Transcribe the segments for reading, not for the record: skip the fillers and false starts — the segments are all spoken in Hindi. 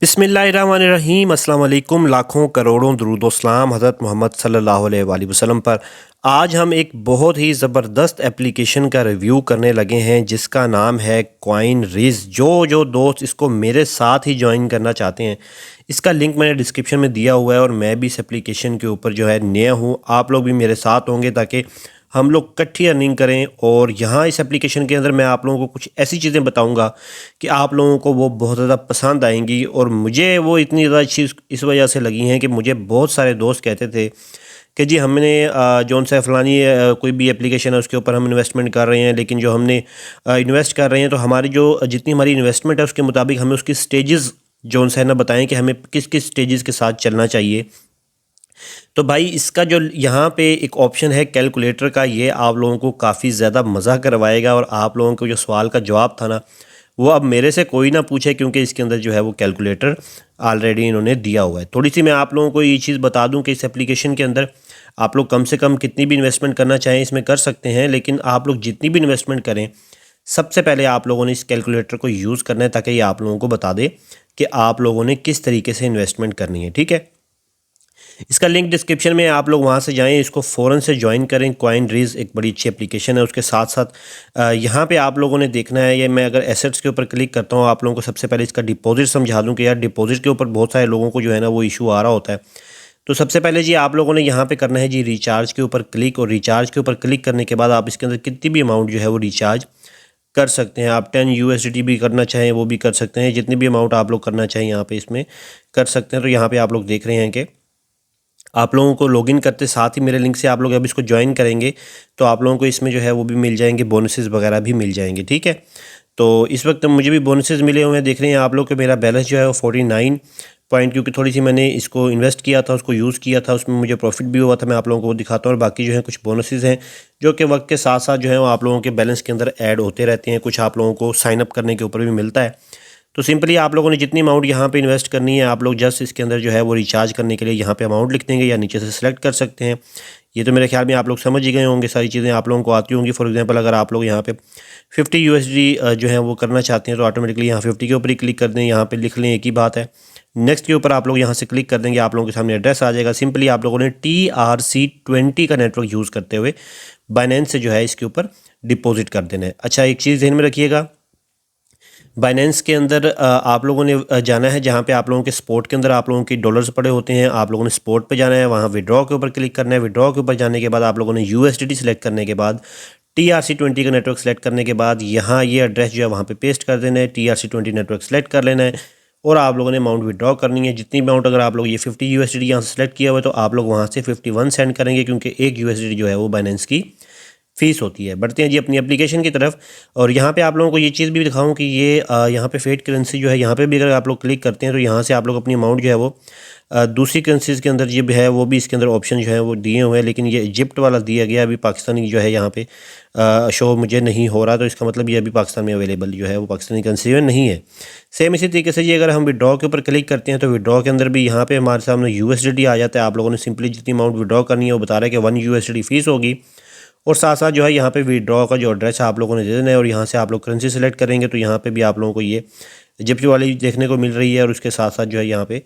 बिस्मिल्लाहिर्रहमानिर्रहीम अस्सलाम वालेकुम। लाखों करोड़ों दुरूद व सलाम हज़रत मोहम्मद सल्लल्लाहु अलैहि वसल्लम पर। आज हम एक बहुत ही ज़बरदस्त एप्लीकेशन का रिव्यू करने लगे हैं जिसका नाम है कॉइन रिज़। जो दोस्त इसको मेरे साथ ही ज्वाइन करना चाहते हैं, इसका लिंक मैंने डिस्क्रिप्शन में दिया हुआ है और मैं भी इस एप्लीकेशन के ऊपर जो है नया हूँ। आप लोग भी मेरे साथ होंगे ताकि हम लोग इकट्ठी अर्निंग करें। और यहाँ इस एप्लीकेशन के अंदर मैं आप लोगों को कुछ ऐसी चीज़ें बताऊँगा कि आप लोगों को वो बहुत ज़्यादा पसंद आएंगी। और मुझे वो इतनी ज़्यादा अच्छी इस वजह से लगी हैं कि मुझे बहुत सारे दोस्त कहते थे कि जी हमने जौन सा फ़लानी कोई भी एप्लीकेशन है उसके ऊपर हम इन्वेस्टमेंट कर रहे हैं, लेकिन जो हमने इन्वेस्ट कर रहे हैं तो हमारी जो जितनी हमारी इन्वेस्टमेंट है उसके मुताबिक हमें उसकी स्टेजेस जौन सा है ना बताएं कि हमें किस किस स्टेजेस के साथ चलना चाहिए। तो भाई इसका जो यहाँ पे एक ऑप्शन है कैलकुलेटर का, ये आप लोगों को काफ़ी ज़्यादा मज़ा करवाएगा। और आप लोगों को जो सवाल का जवाब था ना वो अब मेरे से कोई ना पूछे, क्योंकि इसके अंदर जो है वो कैलकुलेटर ऑलरेडी इन्होंने दिया हुआ है। थोड़ी सी मैं आप लोगों को ये चीज़ बता दूं कि इस एप्लीकेशन के अंदर आप लोग कम से कम कितनी भी इन्वेस्टमेंट करना चाहें इसमें कर सकते हैं, लेकिन आप लोग जितनी भी इन्वेस्टमेंट करें सबसे पहले आप लोगों ने इस कैलकुलेटर को यूज़ करना है ताकि ये आप लोगों को बता दे कि आप लोगों ने किस तरीके से इन्वेस्टमेंट करनी है। ठीक है, इसका लिंक डिस्क्रिप्शन में, आप लोग वहाँ से जाएं, इसको फ़ौरन से ज्वाइन करें। कॉइन रीज़ एक बड़ी अच्छी एप्लीकेशन है। उसके साथ साथ यहाँ पे आप लोगों ने देखना है, ये मैं अगर एसेट्स के ऊपर क्लिक करता हूँ आप लोगों को सबसे पहले इसका डिपॉजिट समझा दूँ कि यार डिपॉजिट के ऊपर बहुत सारे लोगों को जो है ना वो इशू आ रहा होता है। तो सबसे पहले जी आप लोगों ने यहाँ पे करना है जी रिचार्ज के ऊपर क्लिक। और रिचार्ज के ऊपर क्लिक करने के बाद आप इसके अंदर कितनी भी अमाउंट जो है वो रिचार्ज कर सकते हैं। आप 10 USDT भी करना चाहें वो भी कर सकते हैं, जितनी भी अमाउंट आप लोग करना चाहें यहाँ पे इसमें कर सकते हैं। तो यहाँ पे आप लोग देख रहे हैं कि आप लोगों को लॉगिन करते साथ ही मेरे लिंक से आप लोग अब इसको ज्वाइन करेंगे तो आप लोगों को इसमें जो है वो भी मिल जाएंगे, बोनसेस वगैरह भी मिल जाएंगे। ठीक है, तो इस वक्त मुझे भी बोनसेस मिले हुए हैं। देख रहे हैं आप लोग कि मेरा बैलेंस जो है वो 49 पॉइंट, क्योंकि थोड़ी सी मैंने इसको इन्वेस्ट किया था, उसको यूज़ किया था, उसमें मुझे प्रॉफिट भी हुआ था। मैं आप लोगों को वो दिखाता हूँ। और बाकी जो है कुछ बोनसेस हैं जो कि वक्त के साथ साथ जो है वो आप लोगों के बैलेंस के अंदर ऐड होते रहते हैं। कुछ आप लोगों को साइन अप करने के ऊपर भी मिलता है। तो सिंपली आप लोगों ने जितनी अमाउंट यहाँ पे इन्वेस्ट करनी है आप लोग जस्ट इसके अंदर जो है वो रिचार्ज करने के लिए यहाँ पे अमाउंट लिख देंगे या नीचे से सिलेक्ट कर सकते हैं। ये तो मेरे ख्याल में आप लोग समझ ही गए होंगे, सारी चीज़ें आप लोगों को आती होंगी। फॉर एग्जांपल अगर आप लोग यहाँ पे 50 USD जो है वो करना चाहते हैं तो ऑटोमेटिकली यहाँ 50 के ऊपर ही क्लिक कर दें, यहाँ पे लिख लें, एक ही बात है। नेक्स्ट के ऊपर आप लोग यहाँ से क्लिक कर देंगे, आप लोगों के सामने एड्रेस आ जाएगा। सिंपली आप लोगों ने TRC20 का नेटवर्क यूज़ करते हुए बाइनेंस से जो है इसके ऊपर डिपॉजिट कर देना है। अच्छा, एक चीज़ ध्यान में रखिएगा, बाइनेंस के अंदर आप लोगों ने जाना है जहाँ पे आप लोगों के स्पॉट के अंदर आप लोगों की डॉलर्स पड़े होते हैं। आप लोगों ने स्पॉट पे जाना है, वहाँ विड्रॉ के ऊपर क्लिक करना है। विड्रॉ के ऊपर जाने के बाद आप लोगों ने USDT सेलेक्ट करने के बाद TRC20 का नेटवर्क सेलेक्ट करने के बाद यहाँ ये एड्रेस जो है वहाँ पे पेस्ट कर देना है। TRC20 नेटवर्क सेलेक्ट कर लेना है और आप लोगों ने अमाउंट विड्रॉ करनी है। जितनी अमाउंट अगर आप लोग ये 50 USDT यहाँ से सेलेक्ट किया हुआ है तो आप लोग वहाँ से 51 सेंड करेंगे, क्योंकि एक USDT जो है वो बाइनेंस की फ़ीस होती है। बढ़ते हैं जी अपनी एप्लीकेशन की तरफ। और यहाँ पे आप लोगों को ये चीज़ भी दिखाऊं कि ये यहाँ पे फेड करेंसी जो है यहाँ पे भी अगर आप लोग क्लिक करते हैं तो यहाँ से आप लोग अपनी अमाउंट जो है वो दूसरी करेंसीज़ के अंदर जो है वो भी इसके अंदर ऑप्शन जो है वो दिए हुए हैं, लेकिन ये इजिप्ट वाला दिया गया, अभी पाकिस्तानी जो है यहाँ पे शो मुझे नहीं हो रहा। तो इसका मतलब ये अभी पाकिस्तान में अवेलेबल जो है वो पाकिस्तानी करेंसी में नहीं है। सेम इसी तरीके से ये अगर हम विड्रॉ के ऊपर क्लिक करते हैं तो विड्रॉ के अंदर भी यहाँ पे हमारे सामने USDT आ जाता है। आप लोगों ने सिंपली जितनी अमाउंट विड्रॉ करनी है वो बता रहा है कि 1 USDT फ़ीस होगी। और साथ साथ जो है यहाँ पे विड्रॉ का जो एड्रेस है आप लोगों ने दे देना है। और यहाँ से आप लोग करेंसी सेलेक्ट करेंगे तो यहाँ पे भी आप लोगों को ये इजिप्ट वाली देखने को मिल रही है। और उसके साथ साथ जो है यहाँ पे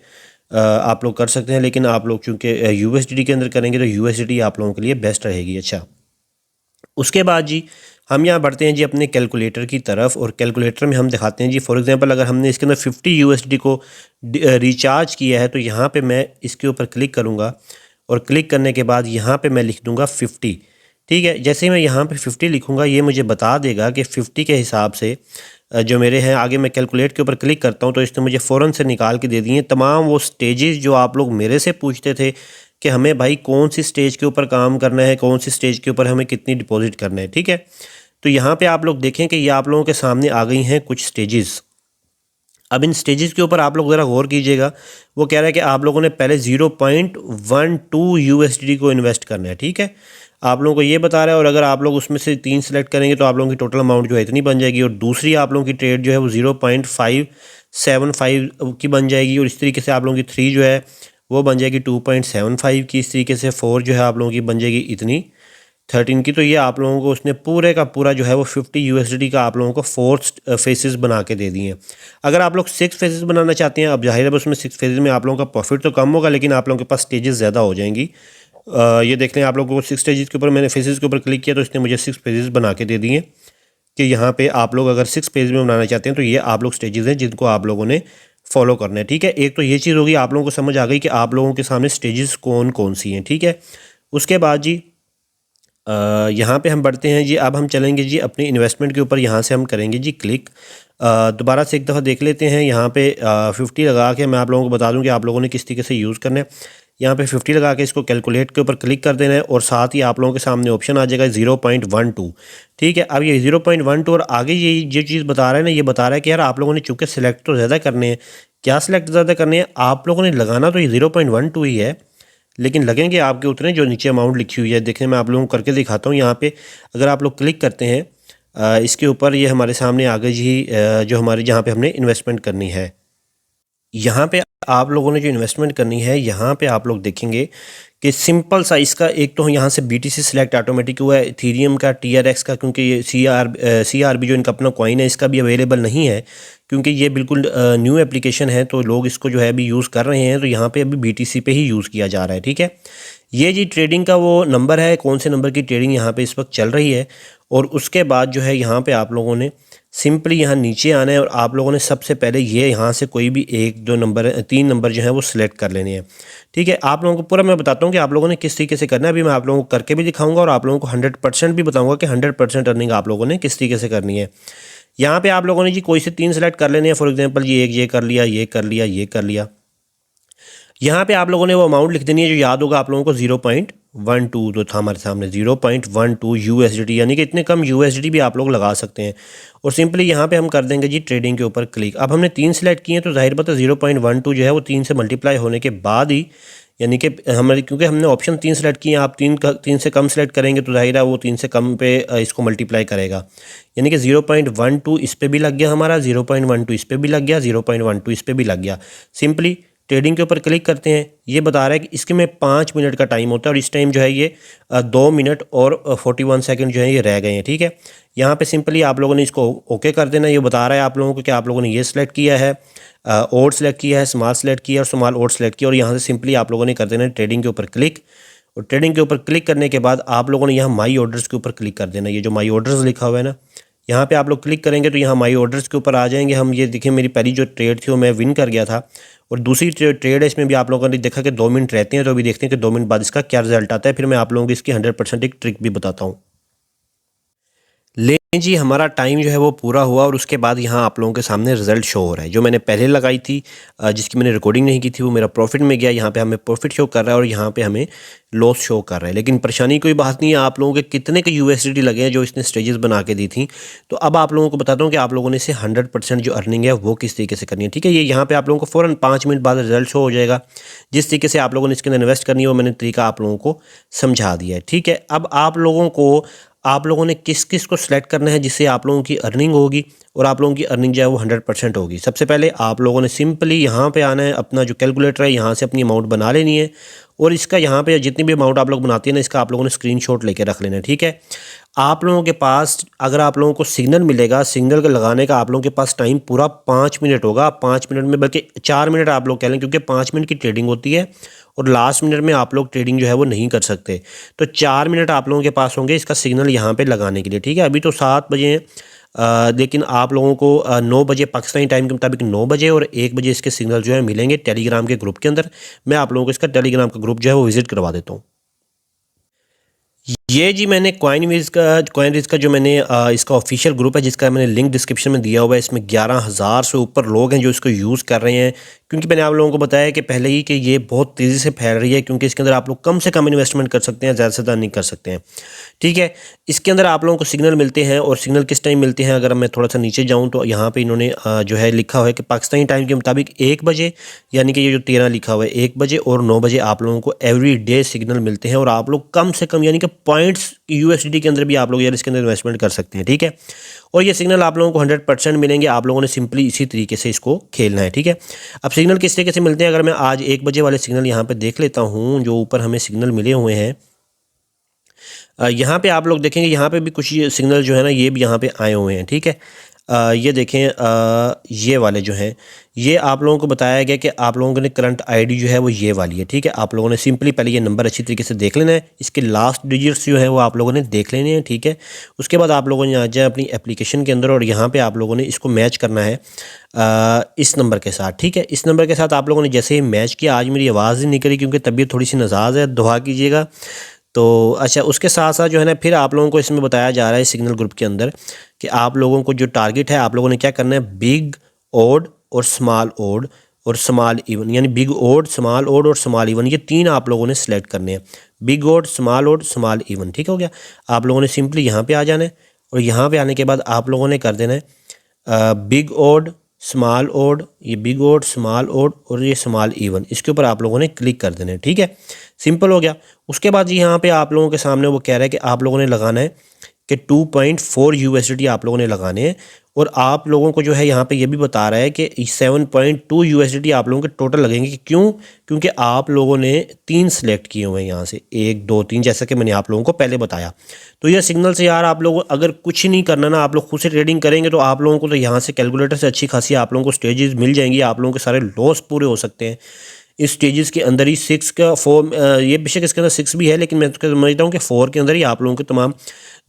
आप लोग कर सकते हैं, लेकिन आप लोग चूँकि USDT के अंदर करेंगे तो USDT आप लोगों के लिए बेस्ट रहेगी। अच्छा, उसके बाद जी हम यहाँ बढ़ते हैं जी अपने कैलकुलेटर की तरफ। और कैलकुलेटर में हम दिखाते हैं जी, फॉर एग्जांपल अगर हमने इसके अंदर 50 USDT को रिचार्ज किया है तो यहाँ पे मैं इसके ऊपर क्लिक करूँगा और क्लिक करने के बाद यहाँ पे मैं लिख दूँगा 50। ठीक है, जैसे ही मैं यहाँ पे 50 लिखूँगा ये मुझे बता देगा कि 50 के हिसाब से जो मेरे हैं। आगे मैं कैलकुलेट के ऊपर क्लिक करता हूँ तो इसने मुझे फ़ौरन से निकाल के दे दिए तमाम वो स्टेजेस जो आप लोग मेरे से पूछते थे कि हमें भाई कौन सी स्टेज के ऊपर काम करना है, कौन सी स्टेज के ऊपर हमें कितनी डिपॉजिट करना है। ठीक है, तो यहाँ पे आप लोग देखें कि ये आप लोगों के सामने आ गई हैं कुछ स्टेजेस। अब इन स्टेजेस के ऊपर आप लोग ज़रा गौर कीजिएगा। वो कह रहा है कि आप लोगों ने पहले 0.12 USDT को इन्वेस्ट करना है। ठीक है, आप लोगों को ये बता रहा है। और अगर आप लोग उसमें से 3 सेलेक्ट करेंगे तो आप लोगों की टोटल अमाउंट जो है इतनी बन जाएगी। और दूसरी आप लोगों की ट्रेड जो है वो 0.575 की बन जाएगी। और इस तरीके से आप लोगों की 3 जो है वो बन जाएगी 2.75 की। इस तरीके से 4 जो है आप लोगों की बन जाएगी इतनी। 13 की, तो ये आप लोगों को उसने पूरे का पूरा जो है वो 50 यूएसडी का आप लोगों को 4 फेसेस बना के दे दिए हैं। अगर आप लोग 6 फेसेस बनाना चाहते हैं, अब जाहिर है उसमें 6 फेसेस में आप लोगों का प्रॉफिट तो कम होगा, लेकिन आप लोगों के पास स्टेजेस ज़्यादा हो जाएंगी। ये देख लें, आप लोगों को 6 स्टेजेस के ऊपर मैंने फेसेस के ऊपर क्लिक किया तो इसने मुझे 6 फेसेस बना के दे दिए कि यहाँ पे आप लोग अगर 6 पेज में बनाना चाहते हैं तो ये आप लोग स्टेजेस हैं जिनको आप लोगों ने फॉलो करना है। ठीक है, एक तो ये चीज़ होगी, आप लोगों को समझ आ गई कि आप लोगों के सामने स्टेजेस कौन कौन सी हैं। ठीक है, उसके बाद जी यहाँ पे हम बढ़ते हैं जी। अब हम चलेंगे जी अपनी इन्वेस्टमेंट के ऊपर, यहाँ से हम करेंगे जी क्लिक। दोबारा से एक दफ़ा देख लेते हैं। यहाँ पे 50 लगा के मैं आप लोगों को बता दूं कि आप लोगों ने किस तरीके से यूज़ करना है। यहाँ पे 50 लगा के इसको कैलकुलेट के ऊपर क्लिक कर देना है और साथ ही आप लोगों के सामने ऑप्शन आ जाएगा 0.12। ठीक है, अब ये 0.12 और आगे ये चीज़ बता रहा है ना, ये बता रहा है कि यार आप लोगों ने चूँकि सिलेक्ट तो ज़्यादा करने हैं। क्या सिलेक्ट ज़्यादा करने हैं आप लोगों ने? लगाना तो ये 0.12 ही है, लेकिन लगेंगे आपके उतने जो नीचे अमाउंट लिखी हुई है। देखने मैं आप लोगों को करके दिखाता हूँ। यहाँ पे अगर आप लोग क्लिक करते हैं इसके ऊपर, ये हमारे सामने आ गई जी जो हमारी जहाँ पे हमने इन्वेस्टमेंट करनी है। यहाँ पे आप लोगों ने जो इन्वेस्टमेंट करनी है, यहाँ पे आप लोग देखेंगे कि सिंपल सा इसका एक तो यहाँ से BTC सिलेक्ट ऑटोमेटिक हुआ है, इथीरियम का, TRX का, क्योंकि ये CRB जो इनका अपना कॉइन है इसका भी अवेलेबल नहीं है, क्योंकि ये बिल्कुल न्यू एप्लीकेशन है तो लोग इसको जो है अभी यूज़ कर रहे हैं, तो यहाँ पे अभी BTC पे ही यूज़ किया जा रहा है। ठीक है, ये जी ट्रेडिंग का वो नंबर है, कौन से नंबर की ट्रेडिंग यहाँ पे इस वक्त चल रही है। और उसके बाद जो है यहाँ पे आप लोगों ने सिंपली यहाँ नीचे आना है और आप लोगों ने सबसे पहले ये यहाँ से कोई भी 1 2 नंबर 3 नंबर जो है वो सिलेक्ट कर लेने हैं। ठीक है, आप लोगों को पूरा मैं बताता हूँ कि आप लोगों ने किस तरीके से करना है। अभी मैं आप लोगों को करके भी दिखाऊंगा और आप लोगों को 100% भी बताऊंगा कि 100% अर्निंग आप लोगों ने किस तरीके से करनी है। यहाँ पे आप लोगों ने जी कोई से 3 सेलेक्ट कर लेने हैं। फॉर एग्जांपल ये एक ये कर लिया, ये कर लिया, ये कर लिया। यहाँ पे आप लोगों ने वो अमाउंट लिख देनी है जो याद होगा आप लोगों को, 0.12 जो था हमारे सामने, 0.12 USD, यानी कि इतने कम USD भी आप लोग लगा सकते हैं। और सिंपली यहाँ पे हम कर देंगे जी ट्रेडिंग के ऊपर क्लिक। अब हमने 3 सेलेक्ट किए हैं तो जाहिर बात है 0.12 जो है वो 3 से मल्टीप्लाई होने के बाद ही, यानी कि हमारे क्योंकि हमने ऑप्शन 3 सेलेक्ट किए हैं, आप 3 से कम सेलेक्ट करेंगे तो जाहिर है वो 3 से कम पे इसको मल्टीप्लाई करेगा। यानी कि 0.12 इस पर भी लग गया हमारा, 0.12 इस पर भी लग गया, 0.12 इस पर भी लग गया। सिंपली ट्रेडिंग के ऊपर क्लिक करते हैं। ये बता रहा है कि इसके में 5 मिनट का टाइम होता है और इस टाइम जो है ये 2 मिनट और 41 सेकंड जो है ये रह गए हैं। ठीक है, यहाँ पे सिंपली आप लोगों ने इसको ओके कर देना। ये बता रहा है आप लोगों को कि आप लोगों ने ये सिलेक्ट किया है, ओड सेलेक्ट किया है, स्मॉल सेलेक्ट किया और स्मॉल ओड सेलेक्ट किया, और यहाँ से सिंपली आप लोगों ने कर देना है ट्रेडिंग के ऊपर क्लिक। और ट्रेडिंग के ऊपर क्लिक करने के बाद आप लोगों ने यहाँ माई ऑर्डर्स के ऊपर क्लिक कर देना। ये जो माई ऑर्डर्स लिखा हुआ है ना, यहाँ पे आप लोग क्लिक करेंगे तो यहाँ माई ऑर्डर्स के ऊपर आ जाएंगे हम। ये देखिए मेरी पहली जो ट्रेड थी वो मैं विन कर गया था, और दूसरी ट्रेड है इसमें भी आप लोगों ने देखा कि 2 मिनट रहते हैं, तो अभी देखते हैं कि 2 मिनट बाद इसका क्या रिजल्ट आता है। फिर मैं आप लोगों को इसकी 100% एक ट्रिक भी बताता हूँ। लेकिन जी हमारा टाइम जो है वो पूरा हुआ और उसके बाद यहाँ आप लोगों के सामने रिजल्ट शो हो रहा है। जो मैंने पहले लगाई थी जिसकी मैंने रिकॉर्डिंग नहीं की थी वो मेरा प्रॉफिट में गया। यहाँ पे हमें प्रॉफिट शो कर रहा है और यहाँ पे हमें लॉस शो कर रहा है। लेकिन परेशानी कोई बात नहीं है, आप लोगों के कितने के USD लगे हैं जो इसने स्टेजेस बना के दी थी। तो अब आप लोगों को बताता हूँ कि आप लोगों ने इसे 100% जो अर्निंग है वो किस तरीके से करनी है। ठीक है, ये यहाँ पे आप लोगों को फ़ौरन 5 मिनट बाद रिजल्ट शो हो जाएगा। जिस तरीके से आप लोगों ने इसके अंदर इन्वेस्ट करनी है वो मैंने तरीका आप लोगों को समझा दिया है। ठीक है, अब आप लोगों ने किस किस को सिलेक्ट करना है जिससे आप लोगों की अर्निंग होगी और आप लोगों की अर्निंग जो है वो 100% होगी। सबसे पहले आप लोगों ने सिंपली यहाँ पे आना है, अपना जो कैलकुलेटर है यहाँ से अपनी अमाउंट बना लेनी है और इसका यहाँ पे जितनी भी अमाउंट आप लोग बनाते हैं ना, इसका आप लोगों ने स्क्रीनशॉट लेके रख लेना है। ठीक है, आप लोगों के पास अगर आप लोगों को सिग्नल मिलेगा, सिग्नल के लगाने का आप लोगों के पास टाइम पूरा 5 मिनट होगा। 5 मिनट में, बल्कि 4 मिनट आप लोग कह लें, क्योंकि 5 मिनट की ट्रेडिंग होती है और लास्ट मिनट में आप लोग ट्रेडिंग जो है वो नहीं कर सकते। तो 4 मिनट आप लोगों के पास होंगे इसका सिग्नल यहाँ पे लगाने के लिए। ठीक है, अभी तो 7 बजे हैं, लेकिन आप लोगों को 9 बजे पाकिस्तानी टाइम के मुताबिक 9 बजे और 1 बजे इसके सिग्नल जो है मिलेंगे टेलीग्राम के ग्रुप के अंदर। मैं आप लोगों को इसका टेलीग्राम का ग्रुप जो है वो विजिट करवा देता हूँ। ये जी मैंने कॉइन का जो मैंने इसका ऑफिशियल ग्रुप है जिसका मैंने लिंक डिस्क्रिप्शन में दिया हुआ है, इसमें 11,000 से ऊपर लोग हैं जो इसको यूज़ कर रहे हैं। क्योंकि मैंने आप लोगों को बताया कि पहले ही कि ये बहुत तेज़ी से फैल रही है, क्योंकि इसके अंदर आप लोग कम से कम इन्वेस्टमेंट कर सकते हैं, ज़्यादा से ज़्यादा नहीं कर सकते हैं। ठीक है, इसके अंदर आप लोगों को सिग्नल मिलते हैं और सिग्नल किस टाइम मिलते हैं, अगर मैं थोड़ा सा नीचे जाऊँ तो यहाँ पर इन्होंने जो है लिखा हुआ है कि पाकिस्तानी टाइम के मुताबिक 1 बजे, यानी कि ये जो 13 लिखा हुआ है 1 बजे और 9 बजे आप लोगों को एवरी डे सिग्नल मिलते हैं। और आप लोग कम से कम यानी कि पॉइंट्स USD के अंदर भी आप लोग यार इसके अंदर इन्वेस्टमेंट कर सकते हैं। ठीक है, और ये सिग्नल आप लोगों को 100% मिलेंगे। आप लोगों ने सिंपली इसी तरीके से इसको खेलना है। ठीक है, अब सिग्नल किस तरीके से मिलते हैं, अगर मैं आज 1 बजे वाले सिग्नल यहाँ पे देख लेता हूँ जो ऊपर हमें सिग्नल मिले हुए हैं। यहाँ पे आप लोग देखेंगे, यहाँ पे भी कुछ ये सिग्नल जो है ना ये भी यहाँ पे आए हुए हैं, ठीक है। ये देखें, ये वाले जो हैं ये आप लोगों को बताया गया कि आप लोगों ने करंट आईडी जो है वो ये वाली है, ठीक है। आप लोगों ने सिंपली पहले ये नंबर अच्छी तरीके से देख लेना है, इसके लास्ट डिजिट्स जो है वो आप लोगों ने देख लेने हैं, ठीक है। उसके बाद आप लोगों ने आ जाए अपनी एप्लीकेशन के अंदर और यहाँ पे आप लोगों ने इसको मैच करना है इस नंबर के साथ, ठीक है। इस नंबर के साथ आप लोगों ने जैसे ही मैच किया, आज मेरी आवाज़ ही निकली क्योंकि तबीयत थोड़ी सी नासाज है, दुआ कीजिएगा। तो अच्छा, उसके साथ साथ जो है ना फिर आप लोगों को इसमें बताया जा रहा है सिग्नल ग्रुप के अंदर कि आप लोगों को जो टारगेट है आप लोगों ने क्या करना है, बिग ओड और स्मॉल ओड और स्मॉल इवन, यानी बिग ओड, स्मॉल ओड और स्मॉल इवन, ये तीन आप लोगों ने सेलेक्ट करने हैं। बिग ओड, स्मॉल इवन, ठीक हो गया। आप लोगों ने सिंपली यहाँ पे आ जाना है और यहाँ पे आने के बाद आप लोगों ने कर देना है बिग ओड, स्मॉल ओड, ये बिग ओड, स्मॉल ओड और ये स्मॉल इवन, इसके ऊपर आप लोगों ने क्लिक कर देना है, ठीक है। सिंपल हो गया। उसके बाद जी यहाँ पे आप लोगों के सामने वो कह रहा है कि आप लोगों ने लगाना है कि 2.4 USDT आप लोगों ने लगाने हैं और आप लोगों को जो है यहाँ पे ये भी बता रहा है कि 7.2 USDT आप लोगों के टोटल लगेंगे। क्यों? क्योंकि आप लोगों ने 3 सेलेक्ट किए हुए हैं यहाँ से, 1 2 3, जैसा कि मैंने आप लोगों को पहले बताया। तो यह सिग्नल से यार आप लोग अगर कुछ नहीं करना ना, आप लोग खुद से ट्रेडिंग करेंगे तो आप लोगों को तो यहाँ से कैलकुलेटर से अच्छी खासी आप लोगों को स्टेजेस मिल जाएंगी, आप लोगों के सारे लॉस पूरे हो सकते हैं। इस स्टेजेस के अंदर ही 6 का 4, ये बेशक इसके अंदर 6 भी है, लेकिन मैं तो समझता हूँ कि 4 के अंदर ही आप लोगों के तमाम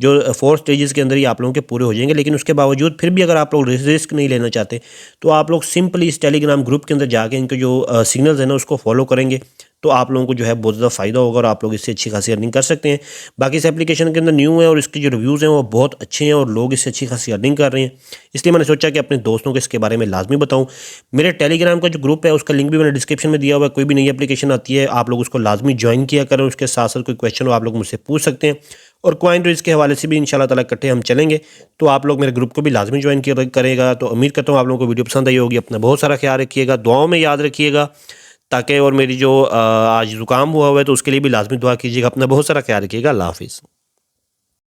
जो 4 स्टेजेस के अंदर ही आप लोगों के पूरे हो जाएंगे। लेकिन उसके बावजूद फिर भी अगर आप लोग रिस्क नहीं लेना चाहते तो आप लोग सिंपली इस टेलीग्राम ग्रुप के अंदर जाके इनके जो सिग्नल्स हैं ना उसको फॉलो करेंगे तो आप लोगों को जो है बहुत ज़्यादा फ़ायदा होगा और आप लोग इससे अच्छी खासी अर्निंग कर सकते हैं। बाकी इस एप्लीकेशन के अंदर न्यू है और इसके जो रिव्यूज़ हैं वो बहुत अच्छे हैं और लोग इससे अच्छी खासी अर्निंग कर रहे हैं, इसलिए मैंने सोचा कि अपने दोस्तों को इसके बारे में लाजमी बताऊं। मेरे टेलीग्राम का जो ग्रुप है उसका लिंक भी मैंने डिस्क्रिप्शन में दिया हुआ है। कोई भी नई एप्लीकेशन आती है आप लोग उसको लाजमी ज्वाइन किया करें, उसके साथ साथ कोई क्वेश्चन हो आप लोग मुझसे पूछ सकते हैं और कॉइन रेज के हवाले से भी इंशाल्लाह ताला इकट्ठे हम चलेंगे। तो आप लोग मेरे ग्रुप को भी लाजमी ज्वाइन करेगा। तो उम्मीद करता हूँ आप लोगों को वीडियो पसंद आई होगी। अपना बहुत सारा ख्याल रखिएगा, दुआओं में याद रखिएगा ताकि, और मेरी जो आज ज़ुकाम हुआ है तो उसके लिए भी लाजमी दुआ कीजिएगा। अपना बहुत सारा ख्याल रखिएगा। अल्लाह हाफिज़।